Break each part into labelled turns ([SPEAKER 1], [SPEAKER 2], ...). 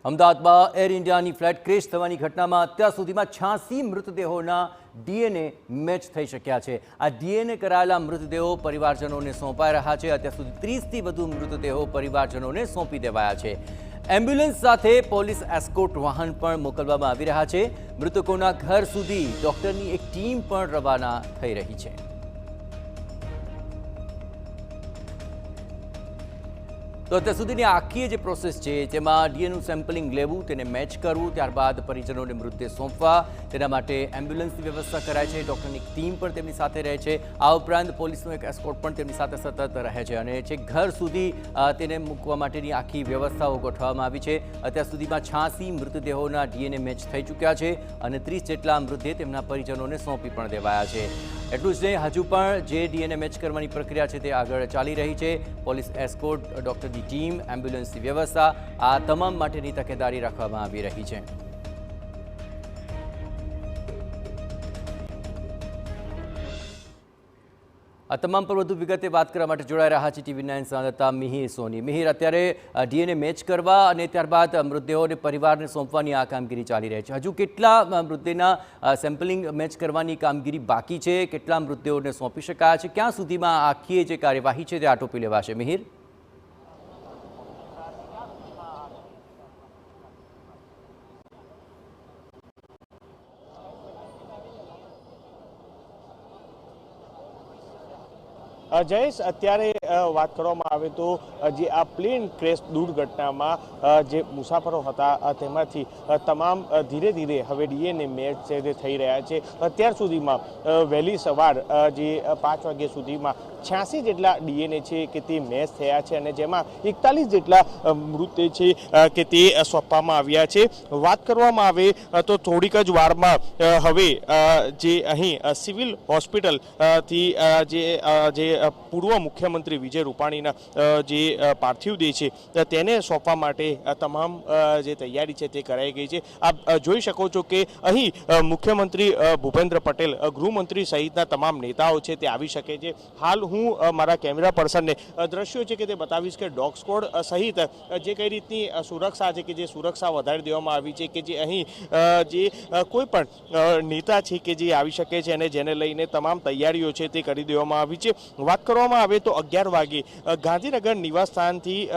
[SPEAKER 1] અમદાવાદમાં એર ઇન્ડિયાની flight crash થવાની ઘટનામાં અત્યાર સુધીમાં 86 મૃતદેહોના ડીએનએ મેચ થઈ શક્યા છે। આ ડીએનએ કરાયેલા મૃતદેહો પરિવારજનોને સોંપાઈ રહ્યા છે। અત્યાર સુધી 30થી વધુ મૃતદેહો પરિવારજનોને સોંપી દેવાયા છે। એમ્બ્યુલન્સ સાથે પોલીસ એસ્કોર્ટ વાહન પણ મોકલવામાં આવી રહ્યા છે। મૃતકોના ઘર સુધી ડોક્ટરની એક ટીમ પણ રવાના થઈ રહી છે। તો અત્યાર સુધીની આખી જે પ્રોસેસ છે તેમાં ડીએનએનું સેમ્પલિંગ લેવું, તેને મેચ કરવું, ત્યારબાદ પરિજનોને મૃતદેહ સોંપવા, તેના માટે એમ્બ્યુલન્સની વ્યવસ્થા કરાય છે, ડૉક્ટરની ટીમ પણ તેમની સાથે રહે છે। આ ઉપરાંત પોલીસનો એક એસ્કોર્ટ પણ તેમની સાથે સતત રહે છે અને છેક ઘર સુધી તેને મૂકવા માટેની આખી વ્યવસ્થાઓ ગોઠવવામાં આવી છે। અત્યાર સુધીમાં 86 મૃતદેહોના ડીએનએ મેચ થઈ ચૂક્યા છે અને 30 જેટલા મૃતદેહ તેમના પરિજનોને સોંપી પણ દેવાયા છે। એટલું જ નહીં, હજુ પણ જે ડીએનએ મેચ કરવાની પ્રક્રિયા છે તે આગળ ચાલી રહી છે। પોલીસ એસ્કોર્ટ, ડૉક્ટરની ટીમ, એમ્બ્યુલન્સની વ્યવસ્થા, આ તમામ માટેની તકેદારી રાખવામાં આવી રહી છે। આ તમામ પર વધુ વિગતે વાત કરવા માટે જોડાઈ રહ્યા છે TV9 સંવાદદાતા મિહિર સોની। મિહિર, અત્યારે ડીએનએ મેચ કરવા અને ત્યારબાદ મૃતદેહોને પરિવારને સોંપવાની આ કામગીરી ચાલી રહી છે। હજુ કેટલા મૃતદેહના સેમ્પલિંગ મેચ કરવાની કામગીરી બાકી છે? કેટલા મૃતદેહોને સોંપી શકાયા છે? ક્યાં સુધીમાં આખી જે કાર્યવાહી છે તે આટોપી લેવાશે? મિહિર,
[SPEAKER 2] જયેશ, અત્યારે વાત કરવામાં આવે તો જે આ પ્લેન ક્રેશ દુર્ઘટનામાં જે મુસાફરો હતા તેમાંથી તમામ ધીરે ધીરે હવે ડીએનએ મેચ છે તે થઈ રહ્યા છે। અત્યાર સુધીમાં વહેલી સવાર જે 5 વાગ્યા સુધીમાં 86 જેટલા ડીએનએ છે કે તે મેચ થયા છે અને જેમાં 41 જેટલા મૃતદેહ છે કે તે સોંપવામાં આવ્યા છે। વાત કરવામાં આવે તો થોડીક જ વારમાં હવે જે અહીં સિવિલ હોસ્પિટલથી જે પૂર્વ મુખ્યમંત્રી વિજય રૂપાણીના જે પાર્થિવ દેહ છે તેને સોંપવા માટે તમામ જે તૈયારી છે તે કરાઈ ગઈ છે। આપ જોઈ શકો છો કે અહીં મુખ્યમંત્રી ભૂપેન્દ્ર પટેલ, ગૃહમંત્રી સહિતના તમામ નેતાઓ છે તે આવી શકે છે। હાલ હું મારા કેમેરા પર્સનને દ્રશ્યો છે કે તે બતાવીશ કે ડોગ સ્ક્વોડ સહિત જે કઈ રીતની સુરક્ષા છે કે જે સુરક્ષા વધારી દેવામાં આવી છે કે જે અહીં જે કોઈ પણ નેતા છે કે જે આવી શકે છે અને જેને લઈને તમામ તૈયારીઓ છે તે કરી દેવામાં આવી છે। વાત કરવામાં આવે તો 11 વાગે ગાંધીનગર નિવાસસ્થાનથી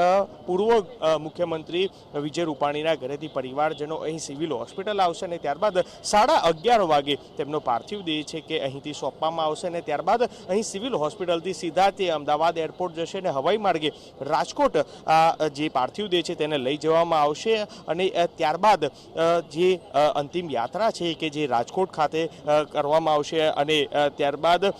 [SPEAKER 2] પૂર્વ મુખ્યમંત્રી વિજય રૂપાણીના ઘરેથી પરિવારજનો અહીં સિવિલ હોસ્પિટલ આવશે અને ત્યારબાદ 11:30 વાગે તેમનો પાર્થિવ દેહ છે કે અહીંથી સોંપવામાં આવશે અને ત્યારબાદ અહીં સિવિલ હોસ્પિટલથી સીધા તે અમદાવાદ એરપોર્ટ જશે અને હવાઈ માર્ગે રાજકોટ જે પાર્થિવ દેહ છે તેને લઈ જવામાં આવશે અને ત્યારબાદ જે અંતિમ યાત્રા છે કે જે રાજકોટ ખાતે કરવામાં આવશે અને ત્યારબાદ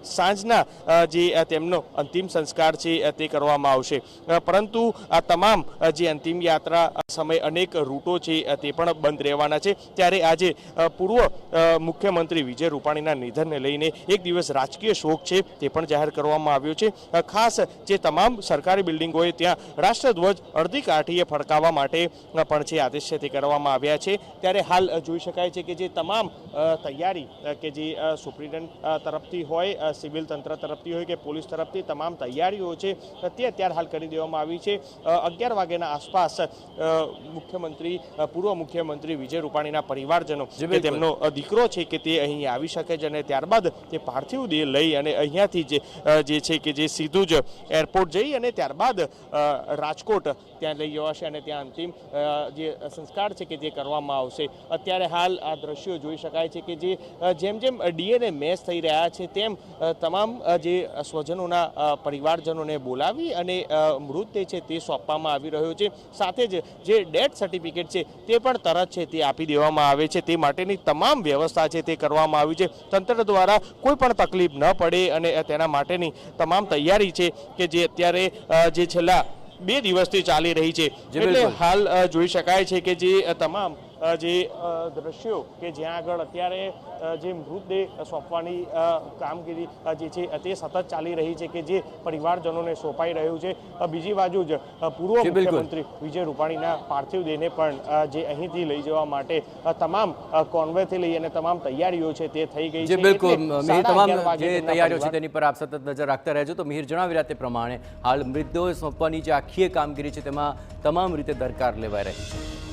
[SPEAKER 2] સાંજના જે તેમનો અંતિમ સંસ્કાર છે તે કરવામાં આવશે। પરંતુ આ તમામ જે અંતિમ યાત્રા સમય અનેક રૂટો છે તે પણ બંધ રહેવાના છે। ત્યારે આજે પૂર્વ મુખ્યમંત્રી વિજય રૂપાણીના નિધનને લઈને એક દિવસ રાજકીય શોક છે તે પણ જાહેર કરવામાં આવ્યો છે। ખાસ જે તમામ સરકારી બિલ્ડિંગોએ ત્યાં રાષ્ટ્રધ્વજ અડધી કાઠીએ ફરકાવવા માટે પણ છે આદેશ છે તે કરવામાં આવ્યા છે। ત્યારે હાલ જોઈ શકાય છે કે જે તમામ તૈયારી કે જે સુપ્રિન્ટેન્ડન્ટ તરફથી હોય, સિવિલ તંત્ર તરફથી હોય કે પોલીસ તરફથી તમામ તૈયારીઓ છે તે અત્યારે હાલ કરી દેવામાં આવી છે। 11 વાગ્યાના આસપાસ પૂર્વ મુખ્યમંત્રી વિજય રૂપાણીના પરિવારજનો કે તેમનો દીકરો છે કે તે અહીં આવી શકે છે અને ત્યારબાદ તે પાર્થિવ દેહ લઈ અને અહીંયાથી જે છે કે જે સીધું જ એરપોર્ટ જઈ અને ત્યારબાદ રાજકોટ ત્યાં લઈ જવાશે અને ત્યાં અંતિમ જે સંસ્કાર છે કે તે કરવામાં આવશે। અત્યારે હાલ આ દ્રશ્યો જોઈ શકાય છે કે જેમ જેમ ડીએનએ મેચ થઈ રહ્યા છે તેમ તમામ જે સ્વજનોના પરિવારજનોને બોલાવી અને મૃતદેહ છે તે સોંપવામાં આવી રહ્યો છે। સાથે જ જે ડેથ સર્ટિફિકેટ છે તે પણ તરત છે તે આપી દેવામાં આવે છે। તે માટેની તમામ વ્યવસ્થા છે તે કરવામાં આવી છે। તંત્ર દ્વારા કોઈ પણ તકલીફ ન પડે અને તેના માટેની તમામ તૈયારી છે કે જે અત્યારે જે છેલ્લા 2 દિવસથી ચાલી રહી છે। એટલે હાલ જોઈ શકાય છે કે જે તમામ જે દ્રશ્યો કે જ્યાં આગળ અત્યારે જે મૃતદેહ સોંપવાની કામગીરી જે છે તે સતત ચાલી રહી છે કે જે પરિવારજનોને સોંપાઈ રહ્યું છે. બીજી બાજુ જ પૂર્વ મુખ્યમંત્રી વિજય રૂપાણીના પાર્થિવ દેહને પણ જે અહીંથી લઈ જવા માટે તમામ કોન્વેથી લઈ અને તમામ તૈયારીઓ છે તે થઈ ગઈ
[SPEAKER 1] છે. બિલકુલ મિહિર, તમામ જે તૈયારીઓ છે
[SPEAKER 2] પરિવાર
[SPEAKER 1] તેની પર આપ સતત નજર રાખતા રહેજો. તો મિહિર જણાવી રહ્યા તે પ્રમાણે હાલ મૃતદેહો સોંપવાની જે આખી કામગીરી છે તેમાં તમામ રીતે દરકાર લેવાઈ રહી છે.